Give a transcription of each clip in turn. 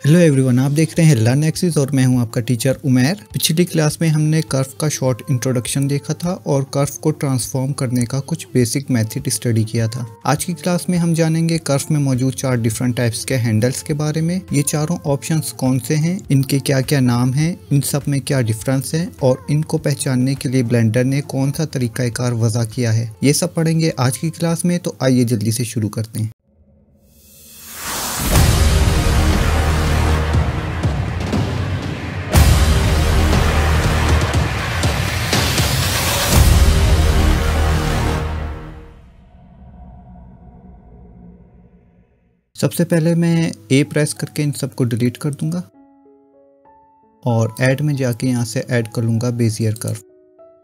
Hello everyone, आप देख रहे हैं लर्न एक्सिस और मैं हूं आपका टीचर उमैर। पिछली क्लास में हमने कर्व का शॉर्ट इंट्रोडक्शन देखा था और कर्व को ट्रांसफॉर्म करने का कुछ बेसिक मेथड स्टडी किया था। आज की क्लास में हम जानेंगे कर्व में मौजूद 4 डिफरेंट टाइप्स के हैंडल्स के बारे में। ये चारों ऑप्शंस कौन से हैं, इनके क्या क्या नाम हैं, इन सब में क्या डिफरेंस है और इनको पहचानने के लिए ब्लेंडर ने कौन सा तरीकाकार वज़ा किया है, ये सब पढ़ेंगे आज की क्लास में। तो आइए जल्दी से शुरू करते हैं। सबसे पहले मैं ए प्रेस करके इन सबको डिलीट कर दूंगा और ऐड में जाके यहाँ से ऐड कर लूँगा बेजियर कर्व।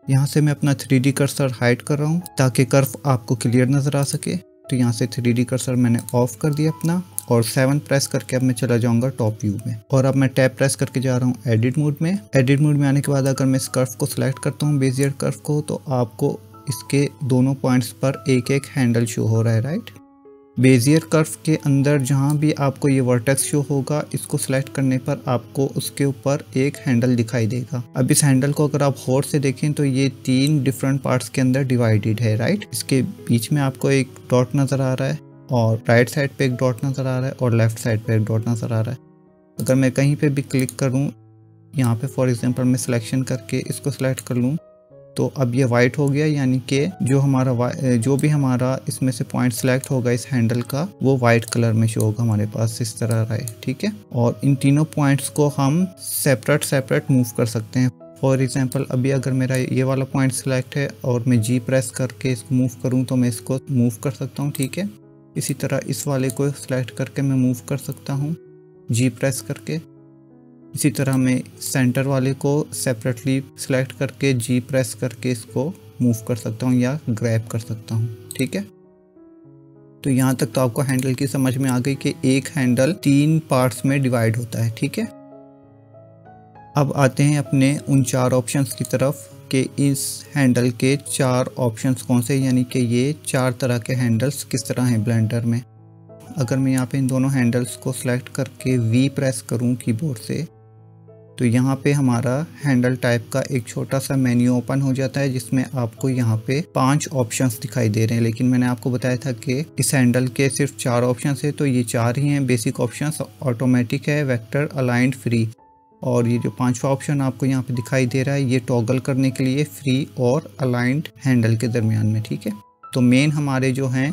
यहाँ से मैं अपना 3D कर्सर हाइड कर रहा हूँ ताकि कर्व आपको क्लियर नज़र आ सके। तो यहाँ से 3D कर्सर मैंने ऑफ कर दिया अपना और 7 प्रेस करके अब मैं चला जाऊँगा टॉप व्यू में। और अब मैं टैब प्रेस करके जा रहा हूँ एडिट मोड में। एडिट मोड में आने के बाद अगर मैं इस कर्व को सिलेक्ट करता हूँ बेजियर कर्व को, तो आपको इसके दोनों पॉइंट्स पर एक एक हैंडल शो हो रहा है, राइट। बेजियर कर्व के अंदर जहाँ भी आपको ये वर्टेक्स शो होगा, इसको सिलेक्ट करने पर आपको उसके ऊपर एक हैंडल दिखाई देगा। अब इस हैंडल को अगर आप गौर से देखें तो ये 3 डिफरेंट पार्ट्स के अंदर डिवाइडेड है, राइट। इसके बीच में आपको एक डॉट नज़र आ रहा है और राइट साइड पे एक डॉट नज़र आ रहा है और लेफ्ट साइड पे एक डॉट नज़र आ रहा है। अगर मैं कहीं पे भी क्लिक करूँ, यहाँ पे फॉर एग्जांपल मैं सिलेक्शन करके इसको सिलेक्ट कर लूँ, तो अब ये वाइट हो गया, यानी कि जो भी हमारा इसमें से पॉइंट सेलेक्ट होगा इस हैंडल का, वो वाइट कलर में शो होगा हमारे पास इस तरह रहा है, ठीक है। और इन तीनों पॉइंट्स को हम सेपरेट मूव कर सकते हैं। फॉर एग्जांपल अभी अगर मेरा ये वाला पॉइंट सेलेक्ट है और मैं जी प्रेस करके इसको मूव करूँ तो मैं इसको मूव कर सकता हूँ, ठीक है। इसी तरह इस वाले को सिलेक्ट करके मैं मूव कर सकता हूँ जी प्रेस करके। इसी तरह मैं सेंटर वाले को सेपरेटली सिलेक्ट करके जी प्रेस करके इसको मूव कर सकता हूँ या ग्रैब कर सकता हूँ, ठीक है। तो यहाँ तक तो आपको हैंडल की समझ में आ गई कि एक हैंडल 3 पार्ट्स में डिवाइड होता है, ठीक है। अब आते हैं अपने उन 4 ऑप्शंस की तरफ कि इस हैंडल के 4 ऑप्शंस कौन से, यानी कि ये 4 तरह के हैंडल्स किस तरह हैं ब्लेंडर में। अगर मैं यहाँ पे इन दोनों हैंडल्स को सिलेक्ट करके वी प्रेस करूँ कीबोर्ड से, तो यहाँ पे हमारा हैंडल टाइप का एक छोटा सा मेन्यू ओपन हो जाता है जिसमें आपको यहाँ पे 5 ऑप्शंस दिखाई दे रहे हैं। लेकिन मैंने आपको बताया था कि इस हैंडल के सिर्फ 4 ऑप्शंस है, तो ये 4 ही हैं बेसिक ऑप्शंस। ऑटोमेटिक है, वेक्टर, अलाइंड, फ्री। और ये जो 5वां ऑप्शन आपको यहाँ पे दिखाई दे रहा है, ये टॉगल करने के लिए फ्री और अलाइंड हैंडल के दरमियान में, ठीक है। तो मेन हमारे जो हैं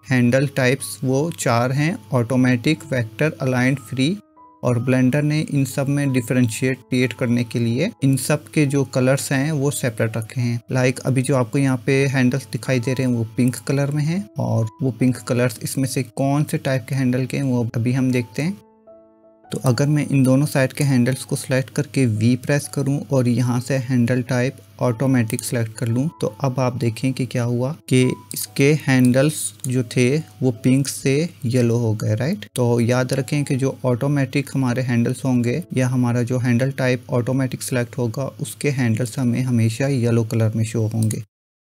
हैंडल टाइप्स वो 4 हैं, ऑटोमेटिक, वेक्टर, अलाइंड, फ्री। और ब्लेंडर ने इन सब में डिफरेंशिएट क्रिएट करने के लिए इन सब के जो कलर्स हैं वो सेपरेट रखे हैं। लाइक अभी जो आपको यहाँ पे हैंडल्स दिखाई दे रहे हैं वो पिंक कलर में हैं, और वो पिंक कलर्स इसमें से कौन से टाइप के हैंडल के हैं वो अभी हम देखते हैं। तो अगर मैं इन दोनों साइड के हैंडल्स को सिलेक्ट करके वी प्रेस करूं और यहाँ से हैंडल टाइप ऑटोमेटिक सेलेक्ट कर लूं, तो अब आप देखें कि क्या हुआ कि इसके हैंडल्स जो थे वो पिंक से येलो हो गए, राइट। तो याद रखें कि जो ऑटोमेटिक हमारे हैंडल्स होंगे या हमारा जो हैंडल टाइप ऑटोमेटिक सेलेक्ट होगा उसके हैंडल्स हमें हमेशा येलो कलर में शो होंगे।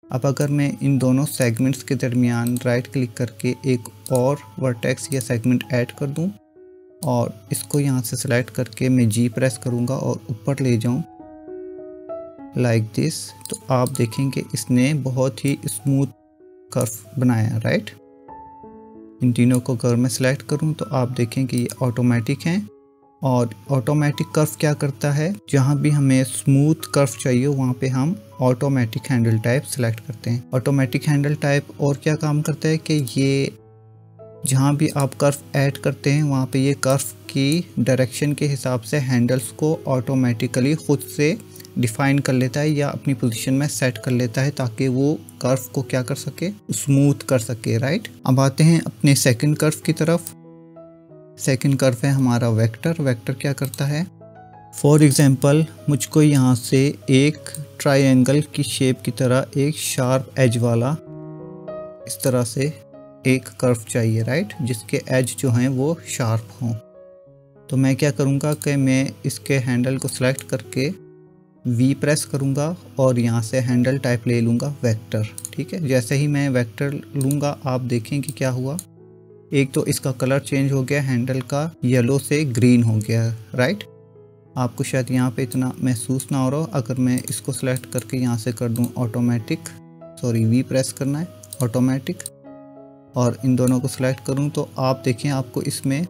अब अगर मैं इन दोनों सेगमेंट्स के दरमियान राइट क्लिक करके एक और वर्टेक्स या सेगमेंट ऐड कर दूँ और इसको यहाँ से सिलेक्ट करके मैं जी प्रेस करूँगा और ऊपर ले जाऊँ लाइक दिस, तो आप देखेंगे इसने बहुत ही स्मूथ कर्व बनाया, राइट। इन तीनों को अगर मैं सिलेक्ट करूँ तो आप देखें कि ये ऑटोमेटिक हैं। और ऑटोमेटिक कर्व क्या करता है, जहाँ भी हमें स्मूथ कर्व चाहिए वहाँ पे हम ऑटोमेटिक हैंडल टाइप सिलेक्ट करते हैं। ऑटोमेटिक हैंडल टाइप और क्या काम करता है कि ये जहाँ भी आप कर्व ऐड करते हैं वहाँ पे ये कर्व की डायरेक्शन के हिसाब से हैंडल्स को ऑटोमेटिकली खुद से डिफाइन कर लेता है या अपनी पोजीशन में सेट कर लेता है ताकि वो कर्व को क्या कर सके, स्मूथ कर सके, राइट। अब आते हैं अपने सेकंड कर्व की तरफ। सेकंड कर्व है हमारा वेक्टर। वेक्टर क्या करता है, फॉर एग्जांपल मुझको यहाँ से एक ट्रायंगल की शेप की तरह एक शार्प एज वाला इस तरह से एक कर्व चाहिए, राइट, जिसके एज जो हैं वो शार्प हों। तो मैं क्या करूँगा कि मैं इसके हैंडल को सिलेक्ट करके वी प्रेस करूँगा और यहाँ से हैंडल टाइप ले लूँगा वेक्टर, ठीक है। जैसे ही मैं वेक्टर लूँगा आप देखें कि क्या हुआ एक तो इसका कलर चेंज हो गया, हैंडल का येलो से ग्रीन हो गया, राइट। आपको शायद यहाँ पे इतना महसूस ना हो रहा हो। अगर मैं इसको सेलेक्ट करके यहाँ से कर दूँ ऑटोमेटिक, सॉरी वी प्रेस करना है, ऑटोमेटिक, और इन दोनों को सिलेक्ट करूँ तो आप देखें आपको इसमें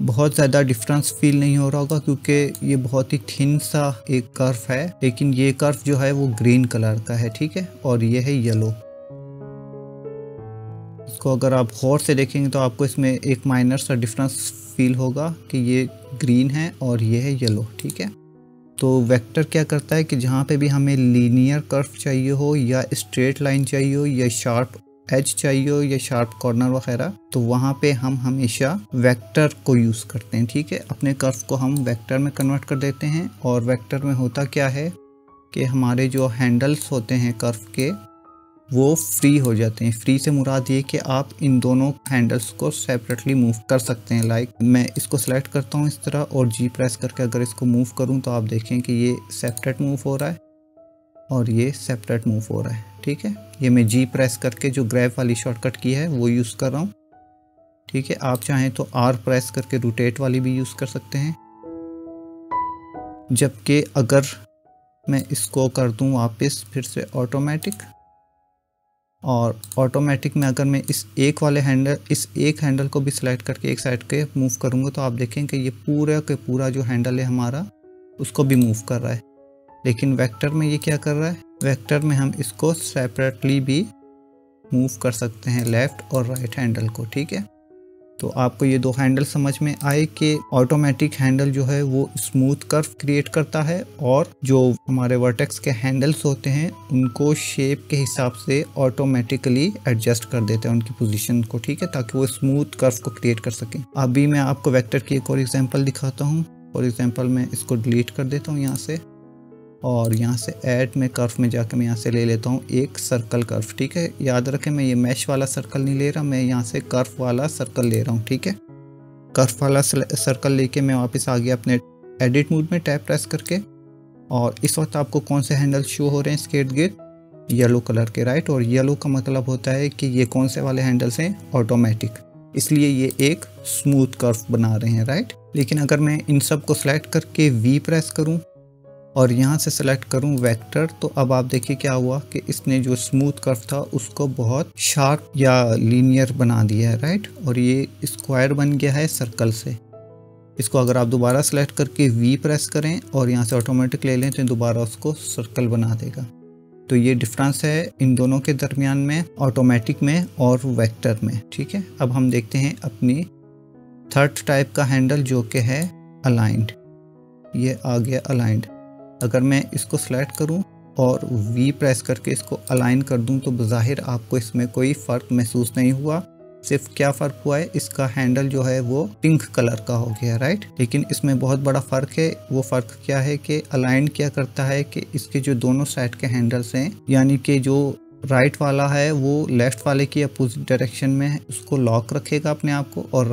बहुत ज़्यादा डिफरेंस फील नहीं हो रहा होगा, क्योंकि ये बहुत ही थिन सा एक कर्व है, लेकिन ये कर्व जो है वो ग्रीन कलर का है, ठीक है, और ये है येलो। इसको अगर आप गौर से देखेंगे तो आपको इसमें एक माइनर सा डिफरेंस फील होगा कि ये ग्रीन है और ये है येलो, ठीक है। तो वेक्टर क्या करता है कि जहाँ पे भी हमें लीनियर कर्व चाहिए हो या स्ट्रेट लाइन चाहिए हो या शार्प एज चाहिए हो या शार्प कॉर्नर वगैरह, तो वहाँ पे हम हमेशा वेक्टर को यूज़ करते हैं, ठीक है। अपने कर्व को हम वेक्टर में कन्वर्ट कर देते हैं। और वेक्टर में होता क्या है कि हमारे जो हैंडल्स होते हैं कर्व के वो फ्री हो जाते हैं। फ्री से मुराद ये कि आप इन दोनों हैंडल्स को सेपरेटली मूव कर सकते हैं। लाइक मैं इसको सेलेक्ट करता हूँ इस तरह और जी प्रेस करके अगर इसको मूव करूँ तो आप देखें कि ये सेपरेट मूव हो रहा है और ये सेपरेट मूव हो रहा है, ठीक है। ये मैं जी प्रेस करके जो ग्रैब वाली शॉर्टकट की है वो यूज़ कर रहा हूँ, ठीक है। आप चाहें तो आर प्रेस करके रोटेट वाली भी यूज़ कर सकते हैं। जबकि अगर मैं इसको कर दूँ वापस फिर से ऑटोमेटिक, और ऑटोमेटिक में अगर मैं इस एक हैंडल को भी सिलेक्ट करके एक साइड के मूव करूँगा तो आप देखें कि ये पूरा के पूरा जो हैंडल है हमारा उसको भी मूव कर रहा है। लेकिन वेक्टर में ये क्या कर रहा है, वेक्टर में हम इसको सेपरेटली भी मूव कर सकते हैं, लेफ़्ट और राइट हैंडल को, ठीक है। तो आपको ये दो हैंडल समझ में आए कि ऑटोमेटिक हैंडल जो है वो स्मूथ कर्व क्रिएट करता है और जो हमारे वर्टेक्स के हैंडल्स होते हैं उनको शेप के हिसाब से ऑटोमेटिकली एडजस्ट कर देते हैं उनकी पोजीशन को, ठीक है, ताकि वो स्मूथ कर्व को क्रिएट कर सकें। अभी मैं आपको वेक्टर की एक और एग्जांपल दिखाता हूँ। फॉर एग्जांपल मैं इसको डिलीट कर देता हूँ यहाँ से, और यहाँ से ऐड में कर्व में जाकर मैं यहाँ से ले लेता हूँ एक सर्कल कर्व, ठीक है। याद रखें मैं ये मैश वाला सर्कल नहीं ले रहा, मैं यहाँ से कर्व वाला सर्कल ले रहा हूँ, ठीक है। कर्व वाला सर्कल लेके मैं वापस आ गया अपने एडिट मोड में टैप प्रेस करके, और इस वक्त आपको कौन से हैंडल शो हो रहे हैं इसके इर्द गिर्द, येलो कलर के, राइट। और येलो का मतलब होता है कि ये कौन से वाले हैंडल्स हैं, ऑटोमेटिक, इसलिए ये एक स्मूथ कर्व बना रहे हैं, राइट। लेकिन अगर मैं इन सब को सिलेक्ट करके वी प्रेस करूँ और यहाँ से सेलेक्ट करूँ वेक्टर, तो अब आप देखिए क्या हुआ कि इसने जो स्मूथ कर्व था उसको बहुत शार्प या लीनियर बना दिया है, राइट। और ये स्क्वायर बन गया है सर्कल से। इसको अगर आप दोबारा सेलेक्ट करके वी प्रेस करें और यहाँ से ऑटोमेटिक ले लें तो दोबारा उसको सर्कल बना देगा। तो ये डिफरेंस है इन दोनों के दरमियान में, ऑटोमेटिक में और वेक्टर में, ठीक है। अब हम देखते हैं अपनी थर्ड टाइप का हैंडल जो कि है अलाइंड। ये आ गया अलाइंड। अगर मैं इसको सेलेक्ट करूं और वी प्रेस करके इसको अलाइन कर दूं तो बज़ाहिर आपको इसमें कोई फ़र्क महसूस नहीं हुआ। सिर्फ क्या फ़र्क हुआ है, इसका हैंडल जो है वो पिंक कलर का हो गया, राइट। लेकिन इसमें बहुत बड़ा फ़र्क है। वो फ़र्क क्या है कि अलाइन क्या करता है कि इसके जो दोनों साइड के हैंडल्स हैं, यानी कि जो राइट वाला है वो लेफ़्ट वाले की अपोजिट डायरेक्शन में है, उसको लॉक रखेगा अपने आप को, और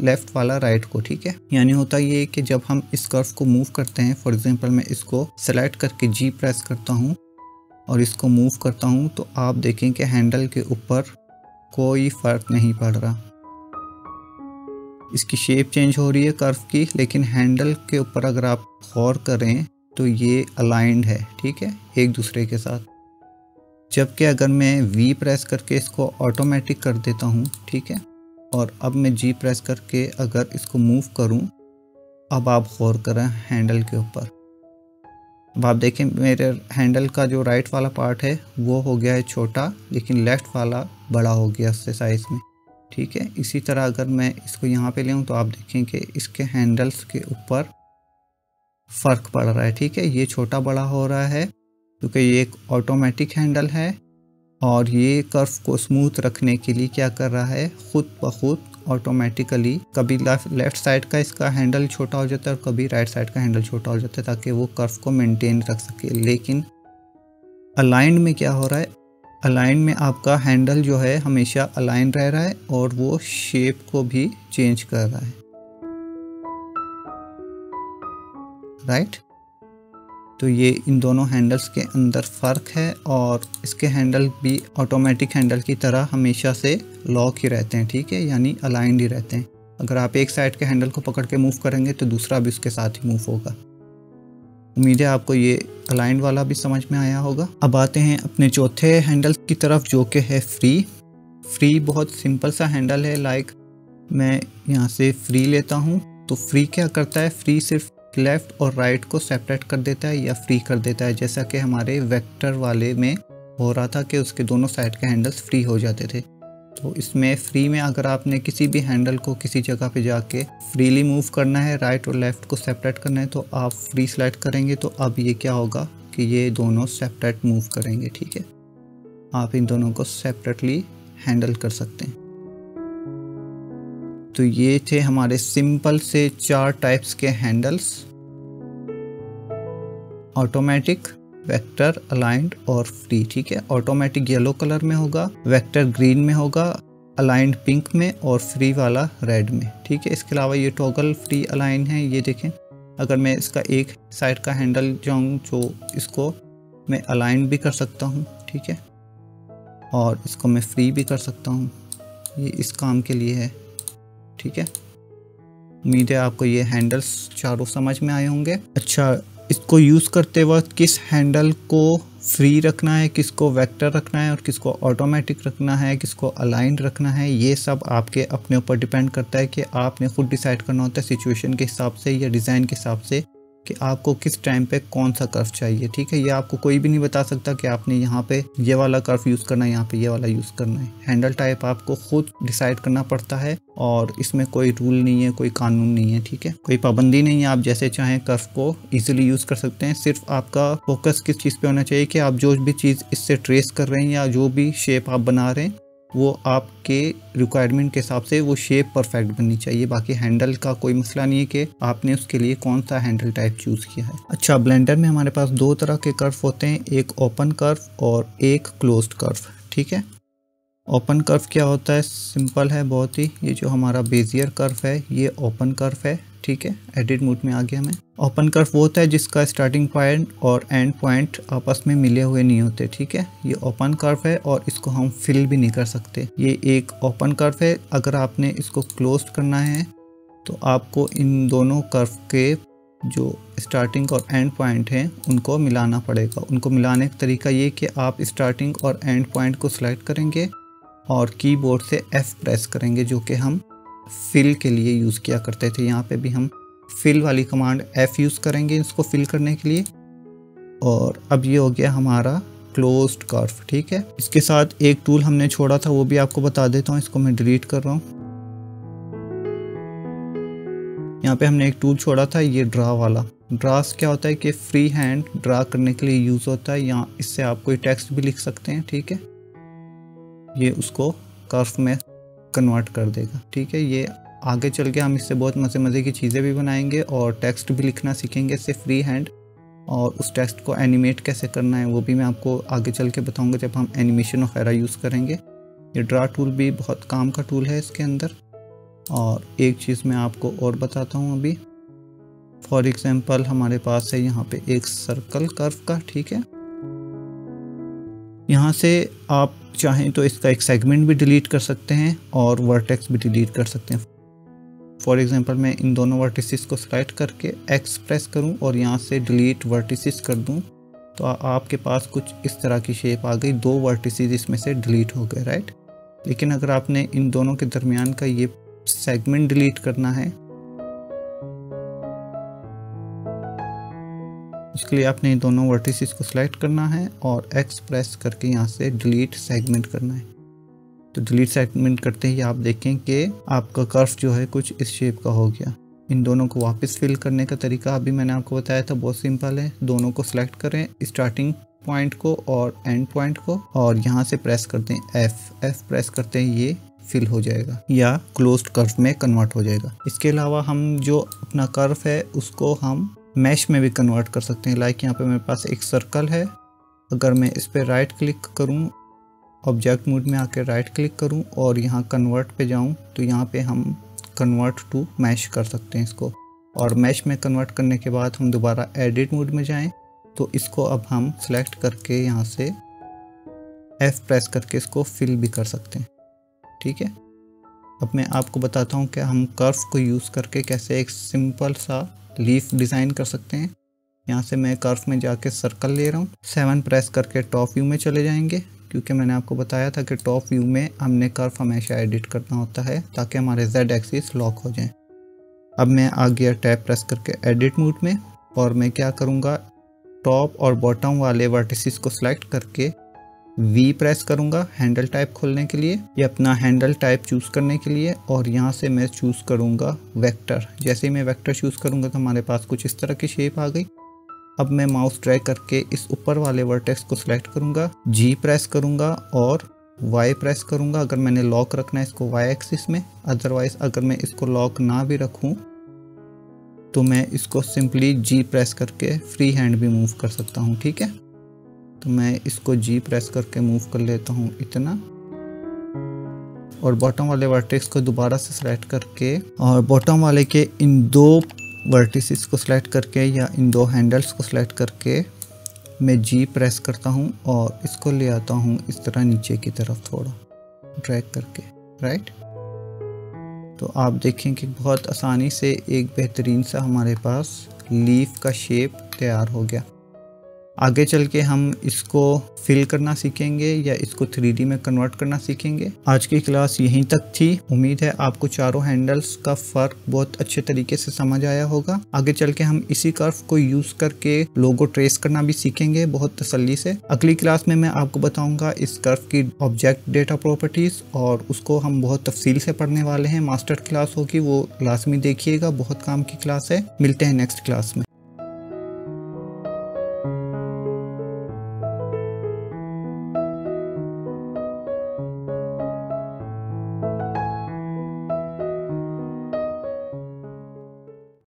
लेफ़्ट वाला राइट को, ठीक है। यानी होता ये कि जब हम इस कर्व को मूव करते हैं, फॉर एग्जांपल मैं इसको सेलेक्ट करके जी प्रेस करता हूँ और इसको मूव करता हूँ तो आप देखें कि हैंडल के ऊपर कोई फ़र्क नहीं पड़ रहा। इसकी शेप चेंज हो रही है कर्व की, लेकिन हैंडल के ऊपर अगर आप गौर करें तो ये अलाइंड है, ठीक है, एक दूसरे के साथ। जबकि अगर मैं वी प्रेस करके इसको ऑटोमेटिक कर देता हूँ, ठीक है, और अब मैं जी प्रेस करके अगर इसको मूव करूँ, अब आप गौर करें हैंडल के ऊपर। अब आप देखें मेरे हैंडल का जो राइट वाला पार्ट है वो हो गया है छोटा, लेकिन लेफ़्ट वाला बड़ा हो गया उससे साइज़ में, ठीक है। इसी तरह अगर मैं इसको यहाँ पे ले आऊँ तो आप देखें कि इसके हैंडल्स के ऊपर फ़र्क पड़ रहा है, ठीक है। ये छोटा बड़ा हो रहा है क्योंकि ये एक ऑटोमेटिक हैंडल है, और ये कर्व को स्मूथ रखने के लिए क्या कर रहा है, खुद ब खुद ऑटोमेटिकली कभी लेफ़्ट साइड का इसका हैंडल छोटा हो जाता है और कभी राइट साइड का हैंडल छोटा हो जाता है ताकि वो कर्व को मेंटेन रख सके। लेकिन अलाइंड में क्या हो रहा है, अलाइंड में आपका हैंडल जो है हमेशा अलाइन रह रहा है और वो शेप को भी चेंज कर रहा है, राइट। तो ये इन दोनों हैंडल्स के अंदर फ़र्क है, और इसके हैंडल भी ऑटोमेटिक हैंडल की तरह हमेशा से लॉक ही रहते हैं, ठीक है, यानी अलाइंड ही रहते हैं। अगर आप एक साइड के हैंडल को पकड़ के मूव करेंगे तो दूसरा भी उसके साथ ही मूव होगा। उम्मीद है आपको ये अलाइंड वाला भी समझ में आया होगा। अब आते हैं अपने चौथे हैंडल की तरफ, जो कि है फ्री। फ्री बहुत सिंपल सा हैंडल है। मैं यहाँ से फ्री लेता हूँ तो फ्री क्या करता है, फ्री सिर्फ लेफ़्ट और राइट को सेपरेट कर देता है या फ्री कर देता है, जैसा कि हमारे वेक्टर वाले में हो रहा था कि उसके दोनों साइड के हैंडल्स फ्री हो जाते थे। तो इसमें फ्री में अगर आपने किसी भी हैंडल को किसी जगह पे जाके फ्रीली मूव करना है, राइट और लेफ़्ट को सेपरेट करना है, तो आप फ्री सेलेक्ट करेंगे तो अब ये क्या होगा कि ये दोनों सेपरेट मूव करेंगे, ठीक है। आप इन दोनों को सेपरेटली हैंडल कर सकते हैं। तो ये थे हमारे सिंपल से 4 टाइप्स के हैंडल्स, ऑटोमेटिक, वेक्टर, अलाइंड और फ्री, ठीक है। ऑटोमेटिक येलो कलर में होगा, वेक्टर ग्रीन में होगा, अलाइंड पिंक में और फ्री वाला रेड में, ठीक है। इसके अलावा ये टॉगल फ्री अलाइन है, ये देखें। अगर मैं इसका एक साइड का हैंडल जाऊँ जो इसको मैं अलाइन भी कर सकता हूँ, ठीक है, और इसको मैं फ्री भी कर सकता हूँ। ये इस काम के लिए है, ठीक है। उम्मीद है आपको ये हैंडल्स चारों समझ में आए होंगे। अच्छा, इसको यूज़ करते वक्त किस हैंडल को फ्री रखना है, किसको वेक्टर रखना है और किसको ऑटोमेटिक रखना है, किसको अलाइंड रखना है, ये सब आपके अपने ऊपर डिपेंड करता है कि आपने खुद डिसाइड करना होता है सिचुएशन के हिसाब से या डिज़ाइन के हिसाब से कि आपको किस टाइम पे कौन सा कर्व चाहिए, ठीक है। ये आपको कोई भी नहीं बता सकता कि आपने यहाँ पे ये वाला कर्व यूज़ करना है, यहाँ पे ये वाला यूज़ करना है। हैंडल टाइप आपको खुद डिसाइड करना पड़ता है और इसमें कोई रूल नहीं है, कोई कानून नहीं है, ठीक है, कोई पाबंदी नहीं है। आप जैसे चाहें कर्व को इजीली यूज़ कर सकते हैं। सिर्फ आपका फोकस किस चीज़ पे होना चाहिए कि आप जो भी चीज़ इससे ट्रेस कर रहे हैं या जो भी शेप आप बना रहे हैं वो आपके रिक्वायरमेंट के हिसाब से वो शेप परफेक्ट बननी चाहिए। बाकी हैंडल का कोई मसला नहीं है कि आपने उसके लिए कौन सा हैंडल टाइप चूज़ किया है। अच्छा, ब्लेंडर में हमारे पास 2 तरह के कर्व होते हैं, एक ओपन कर्व और एक क्लोज्ड कर्व, ठीक है। ओपन कर्व क्या होता है, सिंपल है बहुत ही। ये जो हमारा बेजियर कर्व है ये ओपन कर्व है, ठीक है। एडिट मोड में आ गया मैं। ओपन कर्व वो होता है जिसका स्टार्टिंग पॉइंट और एंड पॉइंट आपस में मिले हुए नहीं होते, ठीक है। ये ओपन कर्व है और इसको हम फिल भी नहीं कर सकते। ये एक ओपन कर्व है। अगर आपने इसको क्लोज करना है तो आपको इन दोनों कर्व के जो स्टार्टिंग और एंड पॉइंट हैं उनको मिलाना पड़ेगा। उनको मिलाने का तरीका ये कि आप स्टार्टिंग और एंड पॉइंट को सिलेक्ट करेंगे और कीबोर्ड से F प्रेस करेंगे, जो कि हम फिल के लिए यूज़ किया करते थे। यहाँ पे भी हम फिल वाली कमांड F यूज़ करेंगे इसको फिल करने के लिए। और अब ये हो गया हमारा क्लोज्ड कर्व, ठीक है। इसके साथ एक टूल हमने छोड़ा था वो भी आपको बता देता हूँ, इसको मैं डिलीट कर रहा हूँ। यहाँ पे हमने एक टूल छोड़ा था, ये ड्रा वाला। ड्रास क्या होता है कि फ्री हैंड ड्रा करने के लिए यूज़ होता है। यहाँ इससे आप कोई टेक्स्ट भी लिख सकते हैं, ठीक है। ये उसको कर्व में कन्वर्ट कर देगा, ठीक है। ये आगे चल के हम इससे बहुत मज़े की चीज़ें भी बनाएंगे और टेक्स्ट भी लिखना सीखेंगे इससे फ्री हैंड। और उस टेक्स्ट को एनिमेट कैसे करना है वो भी मैं आपको आगे चल के बताऊंगा जब हम एनिमेशन वगैरह यूज़ करेंगे। ये ड्रा टूल भी बहुत काम का टूल है इसके अंदर। और एक चीज़ मैं आपको और बताता हूँ अभी। फॉर एग्जांपल हमारे पास है यहाँ पे एक सर्कल कर्व का, ठीक है। यहाँ से आप चाहें तो इसका एक सेगमेंट भी डिलीट कर सकते हैं और वर्टेक्स भी डिलीट कर सकते हैं। फॉर एग्जांपल मैं इन दोनों वर्टिसेस को सेलेक्ट करके X प्रेस करूं और यहाँ से डिलीट वर्टिसेस कर दूं तो आपके पास कुछ इस तरह की शेप आ गई। 2 वर्टिसेस इसमें से डिलीट हो गए, राइट। लेकिन अगर आपने इन दोनों के दरमियान का ये सेगमेंट डिलीट करना है, उसके लिए आपने इन दोनों वर्टिसेस को सिलेक्ट करना है और X प्रेस करके यहाँ से डिलीट सेगमेंट करना है। तो डिलीट सेगमेंट करते ही आप देखें कि आपका कर्व जो है कुछ इस शेप का हो गया। इन दोनों को वापस फिल करने का तरीका अभी मैंने आपको बताया था, बहुत सिंपल है। दोनों को सिलेक्ट करें, स्टार्टिंग पॉइंट को और एंड पॉइंट को, और यहाँ से प्रेस करते हैं F प्रेस करते हैं, ये फिल हो जाएगा या क्लोज्ड कर्व में कन्वर्ट हो जाएगा। इसके अलावा हम जो अपना कर्व है उसको हम मैश में भी कन्वर्ट कर सकते हैं। लाइक यहाँ पे मेरे पास एक सर्कल है, अगर मैं इस पर राइट क्लिक करूँ, ऑब्जेक्ट मोड में आकर राइट क्लिक करूं और यहाँ कन्वर्ट पे जाऊं तो यहाँ पे हम कन्वर्ट टू मैश कर सकते हैं इसको। और मैश में कन्वर्ट करने के बाद हम दोबारा एडिट मोड में जाएं तो इसको अब हम सेलेक्ट करके यहाँ से F प्रेस करके इसको फिल भी कर सकते हैं। ठीक है, अब मैं आपको बताता हूँ कि हम कर्व को यूज़ करके कैसे एक सिंपल सा लीफ डिज़ाइन कर सकते हैं। यहाँ से मैं कर्व में जाके सर्कल ले रहा हूँ, 7 प्रेस करके टॉप व्यू में चले जाएंगे, क्योंकि मैंने आपको बताया था कि टॉप व्यू में हमने कर्व हमेशा एडिट करना होता है ताकि हमारे Z एक्सिस लॉक हो जाए। अब मैं आ गया टैब प्रेस करके एडिट मोड में, और मैं क्या करूँगा, टॉप और बॉटम वाले वर्टिसेस को सिलेक्ट करके V प्रेस करूँगा हैंडल टाइप खोलने के लिए, या अपना हैंडल टाइप चूज़ करने के लिए, और यहाँ से मैं चूज़ करूँगा वेक्टर। जैसे ही मैं वेक्टर चूज़ करूँगा तो हमारे पास कुछ इस तरह की शेप आ गई। अब मैं माउस ड्रैग करके इस ऊपर वाले वर्टेक्स को सिलेक्ट करूँगा, G प्रेस करूँगा और Y प्रेस करूँगा अगर मैंने लॉक रखना है इसको Y एक्सिस में। अदरवाइज़ अगर मैं इसको लॉक ना भी रखूँ तो मैं इसको सिंपली G प्रेस करके फ्री हैंड भी मूव कर सकता हूँ। ठीक है, तो मैं इसको G प्रेस करके मूव कर लेता हूँ इतना, और बॉटम वाले वर्टेक्स को दोबारा से सिलेक्ट करके और बॉटम वाले के इन दो वर्टिसेस को सिलेक्ट करके या इन दो हैंडल्स को सिलेक्ट करके मैं G प्रेस करता हूँ और इसको ले आता हूँ इस तरह नीचे की तरफ थोड़ा ड्रैग करके, राइट। तो आप देखें कि बहुत आसानी से एक बेहतरीन सा हमारे पास लीफ का शेप तैयार हो गया। आगे चल के हम इसको फिल करना सीखेंगे या इसको 3D में कन्वर्ट करना सीखेंगे। आज की क्लास यहीं तक थी। उम्मीद है आपको चारों हैंडल्स का फ़र्क बहुत अच्छे तरीके से समझ आया होगा। आगे चल के हम इसी कर्व को यूज़ करके लोगो ट्रेस करना भी सीखेंगे बहुत तसल्ली से। अगली क्लास में मैं आपको बताऊंगा इस कर्व की ऑब्जेक्ट डेटा प्रॉपर्टीज़, और उसको हम बहुत तफसील से पढ़ने वाले हैं। मास्टर क्लास होगी, वो लाजमी देखिएगा, बहुत काम की क्लास है। मिलते हैं नेक्स्ट क्लास में।